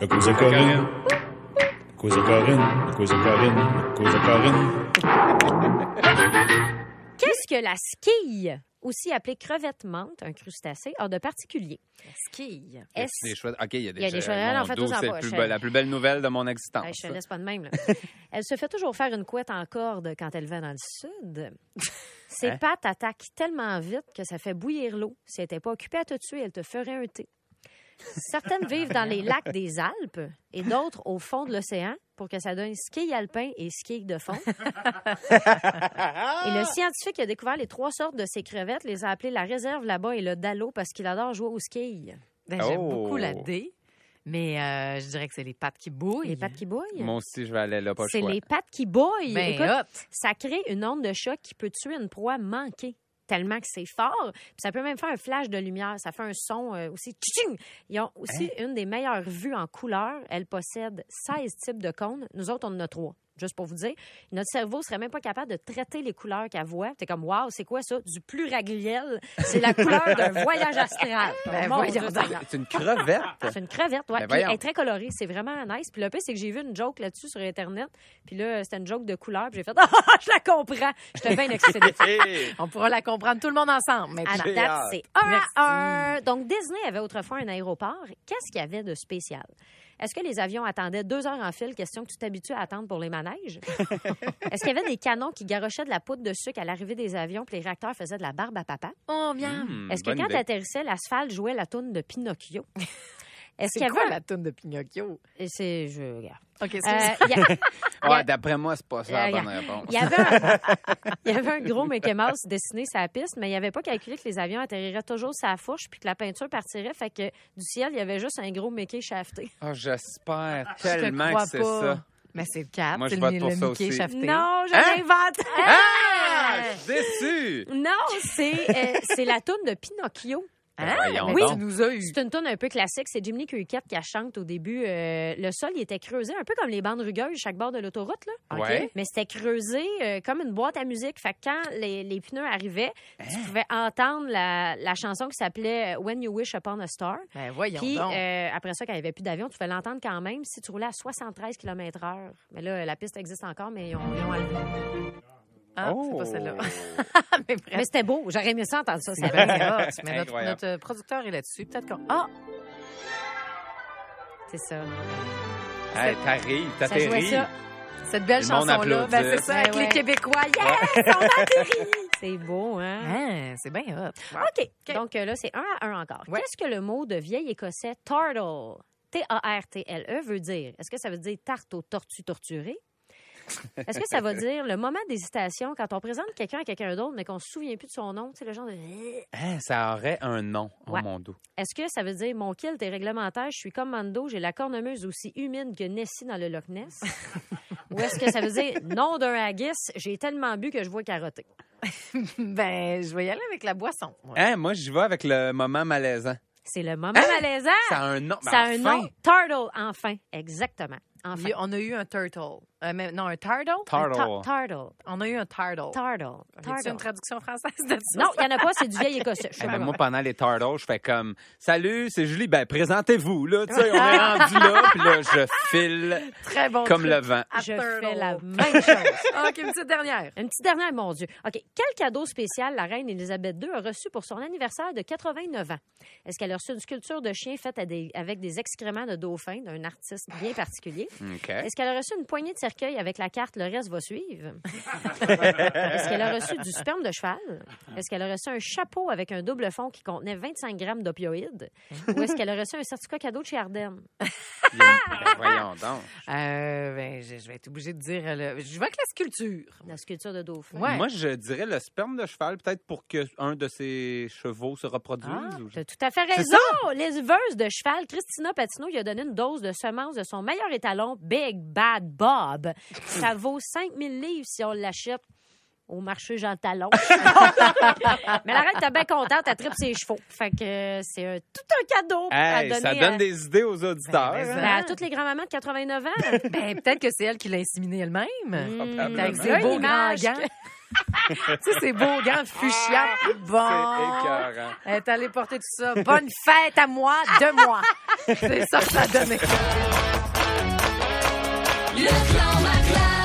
Le quiz à Corinne. Le quiz à Corinne. Le quiz à Corinne. Le quiz à Corinne. Qu'est-ce que la squille, aussi appelée crevette menthe, un crustacé, a de particulier? Ski. Est-ce... Des choix. OK, il y a des Il y a des choix. Mon En fait, dos, tous en c'est bas. la plus belle nouvelle de mon existence. Hey, je te laisse pas de même. Là. Elle se fait toujours faire une couette en corde quand elle va dans le sud. Ses Hein? pattes attaquent tellement vite que ça fait bouillir l'eau. Si elle n'était pas occupée à te tuer, elle te ferait un thé. Certaines vivent dans les lacs des Alpes et d'autres au fond de l'océan pour que ça donne ski alpin et ski de fond. Et le scientifique qui a découvert les 3 sortes de ces crevettes les a appelées la réserve là-bas et le dallo parce qu'il adore jouer au ski. Ben, j'aime Oh. beaucoup la D, mais je dirais que c'est les pattes qui bouillent. Les pattes qui bouillent. Moi aussi, je vais aller là, pas le C'est choix. les pattes qui bouillent. Ben, Écoute, hot. ça crée une onde de choc qui peut tuer une proie manquée. Tellement que c'est fort. Puis ça peut même faire un flash de lumière. Ça fait un son aussi. Tching! Ils ont aussi une des meilleures vues en couleur. Elle possède 16 types de cônes. Nous autres, on en a 3. Juste pour vous dire, notre cerveau serait même pas capable de traiter les couleurs qu'elle voit. T'es comme, waouh, c'est quoi ça? Du pluriagliel. C'est la couleur d'un voyage astral. Ben, Mon voyons Dieu, donc. Seigneur. C'est une crevette. C'est une crevette, ouais. Ben, Puis elle voyons. est très colorée. C'est vraiment nice. Puis le pire, c'est que j'ai vu une joke là-dessus sur Internet. Puis là, c'était une joke de couleur. Puis j'ai fait, ah, je la comprends. J'étais bien excitée. Hey! On pourra la comprendre tout le monde ensemble À maintenant. J'ai date, hâte. c'est 1 Merci. à 1. Donc, Disney avait autrefois un aéroport. Qu'est-ce qu'il y avait de spécial? Est-ce que les avions attendaient 2 heures en fil? Question que tu t'habitues à attendre pour les manèges. Est-ce qu'il y avait des canons qui garochaient de la poudre de sucre à l'arrivée des avions puis les réacteurs faisaient de la barbe à papa? Oh, miam. Est-ce que bonne quand idée. tu atterrissais, l'asphalte jouait la toune de Pinocchio? Est-ce qu'il y C'est quoi avait... la toune de Pinocchio? Et c'est... Je... regarde. OK, c'est Il y a- Ouais, d'après moi, c'est pas ça la bonne Regarde. réponse. Il y avait un gros Mickey Mouse dessiné sur la piste, mais il n'avait pas calculé que les avions atterriraient toujours sur la fourche puis que la peinture partirait. Fait que du ciel, il y avait juste un gros Mickey shafté. Oh, j'espère Je te tellement crois que c'est pas. ça. Mais c'est le 4. Moi, c'est je vote le pour ça Mickey aussi. shafté. Non, je Hein? l'invente. Ah! Je suis déçu! Non, c'est la toune de Pinocchio. Ben, voyons Oui, donc. tu nous as eu. C'est une toune un peu classique. C'est Jiminy Cricket qui la chante au début. Le sol, il était creusé, un peu comme les bandes rugueuses chaque bord de l'autoroute, là. Ouais. Mais c'était creusé comme une boîte à musique. Fait que quand les pneus arrivaient, tu pouvais entendre la chanson qui s'appelait When You Wish Upon a Star. Ben, voyons Puis donc. après ça, quand il n'y avait plus d'avion, tu pouvais l'entendre quand même si tu roulais à 73 km/h. Mais là, la piste existe encore, mais ils ont enlevé. Ah, Oh. c'est pas celle-là. Mais bref. Mais c'était beau. J'aurais aimé ça entendre ça. C'est C'est bien hot. Mais Incroyable. notre producteur est là-dessus. Peut-être qu'on... Ah! C'est ça. Hey, t'arrives, Ça jouait t'atterris. ça. Cette belle Le monde chanson-là, applaudit. ben c'est ça, avec Ouais, les ouais. Québécois. Yes! On atterrit! C'est beau, hein? Hein, c'est bien hot. OK. Donc là, c'est 1 à 1 encore. Ouais. Qu'est-ce que le mot de vieil écossais turtle, T-A-R-T-L-E, veut dire? Est-ce que ça veut dire tarte aux tortues torturées? Est-ce que ça veut dire le moment d'hésitation quand on présente quelqu'un à quelqu'un d'autre, mais qu'on se souvient plus de son nom? C'est le genre de... Hein, ça aurait un nom. Ouais. Oh mon dos. Est-ce que ça veut dire mon kilt est réglementaire, je suis comme Mando, j'ai la cornemuse aussi humide que Nessie dans le Loch Ness? Ou est-ce que ça veut dire nom d'un haggis, j'ai tellement bu que je vois carotter? Ben, je vais y aller avec la boisson. moi. Hein, moi, j'y vais avec le moment malaisant. C'est le moment Hein? malaisant. Ça a un nom. Ça a Ben, un enfin. nom. Turtle, enfin. Exactement. Enfin. On a eu un turtle. Non, un turtle? Turtle. Turtle. On a eu un turtle. Turtle. Y a-t-il Turtle. une traduction française de ça? Non, il n'y en a pas, c'est du vieil écossais. Je sais Eh ben, pas moi, pourquoi. pendant les Turtles, je fais comme Salut, c'est Julie. Ben, présentez-vous, là. Tu sais, on est rendu là. Puis là, je file Très bon comme truc. le vent. À Je turtle. fais la même chose. OK, une petite dernière. Une petite dernière, mon Dieu. OK. Quel cadeau spécial la reine Élisabeth II a reçu pour son anniversaire de 89 ans? Est-ce qu'elle a reçu une sculpture de chien faite avec des excréments de dauphin d'un artiste bien particulier? OK. Est-ce qu'elle a reçu une poignée de cercueil avec la carte « Le reste va suivre » ? Est-ce qu'elle a reçu du sperme de cheval? Est-ce qu'elle a reçu un chapeau avec un double fond qui contenait 25 grammes d'opioïdes? Ou est-ce qu'elle a reçu un certificat cadeau de chez Ardenne? Ben, voyons donc. Ben, je vais être obligée de dire... Je vais avec la sculpture. La sculpture de dauphin. Ouais. Moi, je dirais le sperme de cheval, peut-être pour qu'un de ses chevaux se reproduise. Ah, ou je- t'as tout à fait C'est raison! L'éleveuse de cheval, Christina Patino, lui a donné une dose de semences de son meilleur étalon, Big Bad Bob. Ça vaut 5000 livres si on l'achète au marché Jean Talon. Mais la reine était bien contente, elle tripe ses chevaux. Fait que c'est tout un cadeau à Hey, donner ça donne des idées aux auditeurs. Ben, hein. ben, à toutes les grands-mamans de 89 ans. Ben, peut-être que c'est elle qui l'a inséminé elle-même. Mm. Avec Là, ses beaux grands l'image gants. que- Tu sais, ces beaux gants fuchsia. Bon. C'est écœurant. Elle est allée porter tout ça. Bonne fête à moi, de moi. C'est ça que ça a donné. Le clan Maclin.